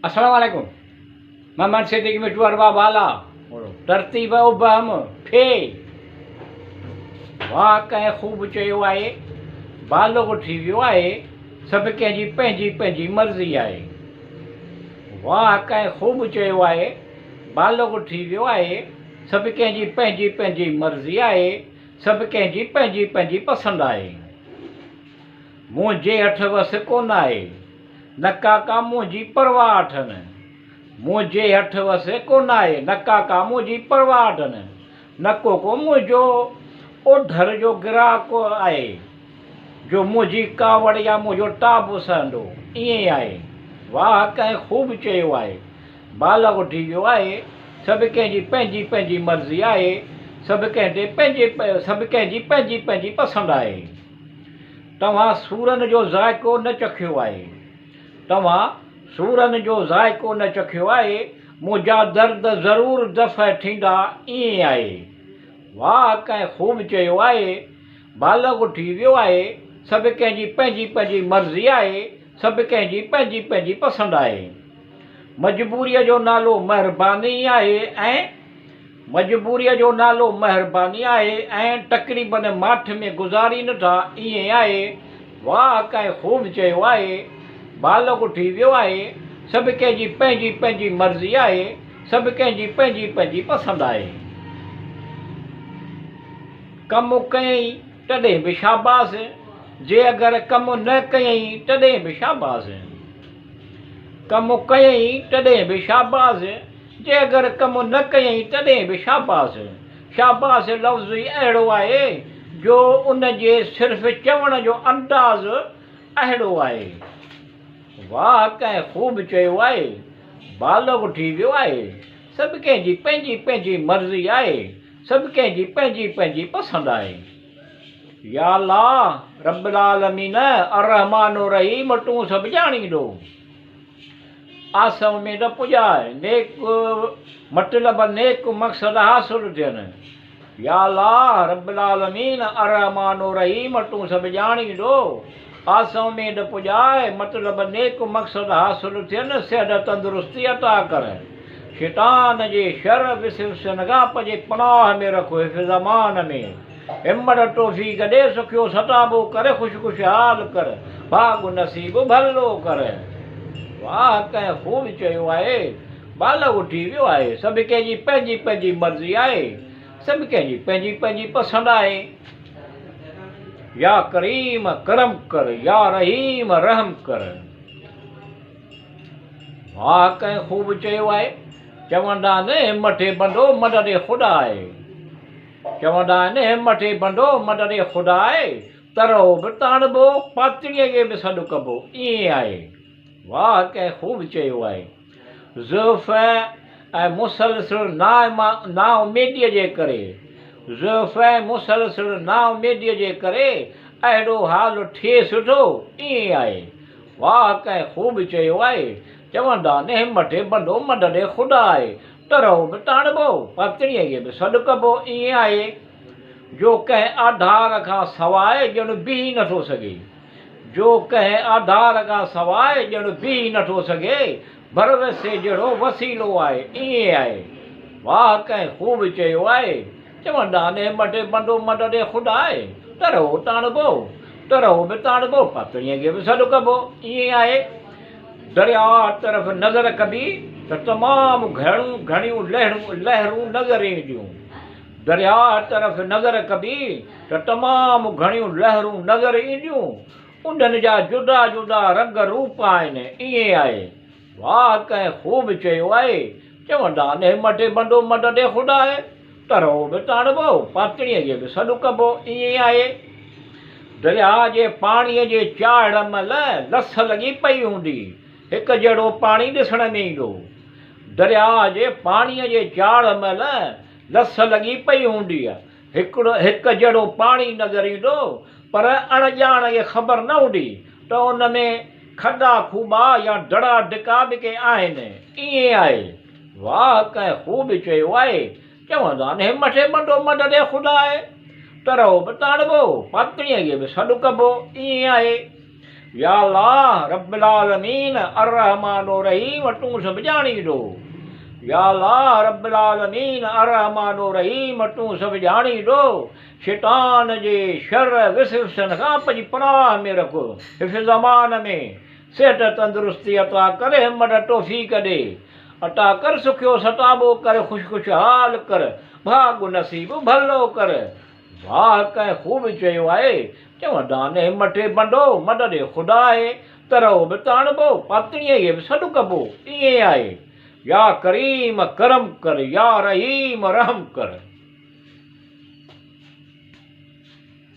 अस्सलाम वालेकुम। मोहम्मद सिद्दीक मिठू अरबा बाला तरतीब उबहम फे वाह कंहिं ख़ूब चयो आहे बालोग थी वियो आहे सभु कंहिंजी पंहिंजी पंहिंजी मर्ज़ी आहे। वाह कंहिं ख़ूब चयो आहे बालोग थी वियो आहे सभु कंहिंजी पंहिंजी पंहिंजी मर्ज़ी आहे। सभु कंहिंजी पंहिंजी पंहिंजी पसंदि आहे। मुंहिंजे हथ वसि कोन आहे न काका मुंहिंजी परवाह अथनि। मुंहिंजे हथ वसि कोन आहे न काका मुंहिंजी परवाह अथनि। न को मुंहिंजो ओधर जो ग्राहक आहे जो मुंहिंजी कावड़ या मुंहिंजो टाब सहंदो ईअं आहे। वाह कंहिं ख़ूब चयो आहे बालग थी वियो आहे सभु कंहिंजी पंहिंजी पंहिंजी मर्ज़ी आहे। सभु कंहिंजे सभु कंहिंजी पंहिंजी पंहिंजी पसंदि आहे। तव्हां सूरनि जो ज़ाइक़ो न चखियो आहे। तव्हां सूरनि जो ज़ाइक़ो न चखियो आहे। मुंहिंजा दर्द ज़रूरु दफ़ा थींदा ईअं आहे। वाह कंहिं ख़ूब चयो आहे बालग थी वियो आहे सभु कंहिंजी पंहिंजी पंहिंजी मर्ज़ी आहे। सभु कंहिंजी पंहिंजी पंहिंजी पसंदि आहे। मजबूरीअ जो नालो महिरबानी आहे ऐं मजबूरीअ जो नालो महिरबानी आहे ऐं तक़रीबन माठ में गुज़ारी नथा ईअं आहे। वाह कंहिं ख़ूब चयो आहे बालग थी वियो आहे सभु कंहिंजी पंहिंजी पंहिंजी मर्ज़ी आहे। सभु कंहिंजी पंहिंजी पंहिंजी पसंदि आहे। कमु कयई तॾहिं बि शाबास जे अगरि कमु न कयई तॾहिं बि शाबास। कमु कयई तॾहिं बि शाबास जे अगरि कमु न कयई तॾहिं बि शाबास। शाबास लफ़्ज़ ई अहिड़ो आहे जो उन जे सिर्फ़ु चवण जो अंदाज़ अहिड़ो आहे। वाह कंहिं ख़ूब चयो आहे बालग थी वियो आहे सभु कंहिंजी पंहिंजी पंहिंजी मर्ज़ी आहे। सभु कंहिंजी पंहिंजी पंहिंजी पसंदि आहे। या अल्लाह रब्बुल आलमीन अर्रहमान रहीम तूं सभु ॼाणींदो। आसम में न पुॼाए नेक मतिलब नेक मक़सद हासिल थियनि। या अल्लाह रब्बुल आलमीन अर्रहमान रहीम तूं सभु ॼाणींदो। आसम में न पुॼाए मतिलब नेक मक़सद हासिल थियनि। सिहत तंदुरुस्ती अता कर। शैतान जे शर विसिवस नगाप जे पनाह में रखो हिफ़्ज़-अमान में। हिम्मत तौफ़ीक़ ॾे सुखियो सताबो कर ख़ुशहाल कर भाग नसीब भलो कर। वाह कंहिं ख़ूब चयो आहे बालग थी वियो आहे सभु कंहिंजी पंहिंजी पंहिंजी मर्ज़ी आहे। सभु कंहिंजी पंहिंजी पंहिंजी पसंदि आहे। या करीम करम कर या रहीम रहम कर। वाह कंहिं ख़ूब चयो आहे चवंदा आहिनि मथे बंदो मदद ख़ुदा आहे। चवंदा आहिनि मथे बंदो मदद ख़ुदा आहे तरो बि ताणबो पातड़ीअ खे बि सॾु कबो ईअं आहे। वाह कंहिं ख़ूब चयो आहे ज़ुल्फ़ ऐं मुसलसिल नाउमीदीअ जे करे। ज़ुल्फ़ ऐं मुसलसिल नाउमीदीअ जे करे अहिड़ो हाल थिए सुठो ईअं आहे। वाह कंहिं ख़ूब चयो आहे चवंदा आहिनि मथे बंदो मदद ख़ुदा आहे तरो बि ताणबो पातड़ीअ खे बि सॾु कबो ईअं आहे। जो कंहिं आधार खां सवाइ ॼण बीह नथो सघे। जो कंहिं आधार खां सवाइ ॼण बीह नथो सघे भरवसे जहिड़ो वसीलो आहे ईअं आहे। वाह कंहिं ख़ूब चयो आहे चवंदा आहिनि मथे बंदो मदद ख़ुदा आहे तरो ताणबो बि ताणबो पातड़ीअ खे बि सॾु कबो ईअं आहे। दरिया तरफ़ नज़र कबी त तमामु घणियूं लहरूं नज़र ईंदियूं। दरिया तरफ़ नज़र कबी त तमामु घणियूं लहरूं नज़र ईंदियूं। उन्हनि जा जुदा जुदा रंग रूप आहिनि ईअं आहे। वाह कंहिं ख़ूब चयो आहे चवंदा आहिनि मथे बंदो मदद ख़ुदा आहे तरो बि ताणबो पातड़ीअ खे बि सॾु कबो ईअं आहे। दरिया जे पाणीअ जे चाढ़ महिल लस लॻी पई हूंदी हिकु जहिड़ो पाणी ॾिसण में ईंदो। दरिया जे पाणीअ जे चाढ़ महिल लस लॻी पई हूंदी आहे हिकु जहिड़ो पाणी नज़र ईंदो पर अणॼाण खे ख़बर न हूंदी त उन में खॾा खूबा या दड़ा धिका बि के आहिनि ईअं आहे। वाह कंहिं ख़ूब चयो आहे चवंदा आहिनि मथे बंदो मदद ख़ुदा आहे तरो बि ताणबो पातड़ीअ खे बि सॾु कबो ईअं आहे। या अल्लाह रब्बिल आलमीन अर्रहमानो रहीम तूं सभु ॼाणींदो। या अल्लाह रब्बिल आलमीन अर्रहमानो रहीम तूं सभु ॼाणींदो। शैतान जे शर विसवसन खां पंहिंजी पनाह में रख। हिफ़्ज़ अमान में सेहत तंदुरुस्ती अता कर, हिम्मत तौफ़ीक़ ॾे अता कर, सुखियो सताबो कर, खुशहाल कर, भाग नसीब भलो कर। वाह कंहिं ख़ूब चयो आहे, चवंदा आहिनि हिमथे बंदो मदद ख़ुदा आहे, तरो बि ताणबो पातड़ीअ खे बि सॾु कबो। ईअं आहे। या करीम करम कर, या रहीम रहम कर।